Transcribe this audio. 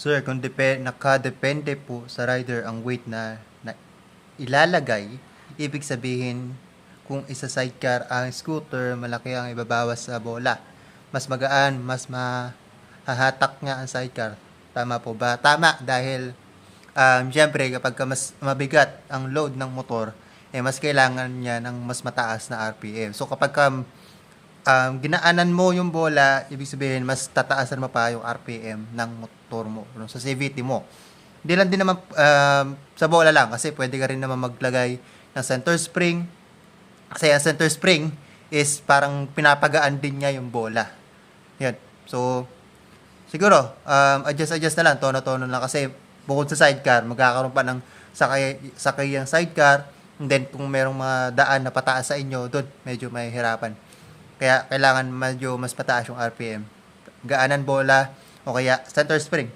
Sir, kung nakadepende po sa rider ang weight na ilalagay, ibig sabihin kung isa sidecar ang scooter, malaki ang ibabawas sa bola. Mas magaan, mas mahahatak nga ang sidecar. Tama po ba? Tama, dahil siyempre kapag mas mabigat ang load ng motor, mas kailangan niya ng mas mataas na RPM. So kapag ginaanan mo yung bola, ibig sabihin mas tataasan mo pa yung RPM ng motor mo, no, sa CVT mo. Hindi lang din naman sa bola lang, kasi pwede ka rin naman maglagay ng center spring. Kasi ang center spring is parang pinapagaan din niya yung bola. Yan. So, siguro, adjust na lang, tono-tono lang, kasi bukod sa sidecar, magkakaroon pa ng sakay yung sidecar, and then kung merong mga daan na pataas sa inyo, doon medyo may hirapan. Kaya kailangan medyo mas pataas yung RPM. Gaanan bola o kaya center spring.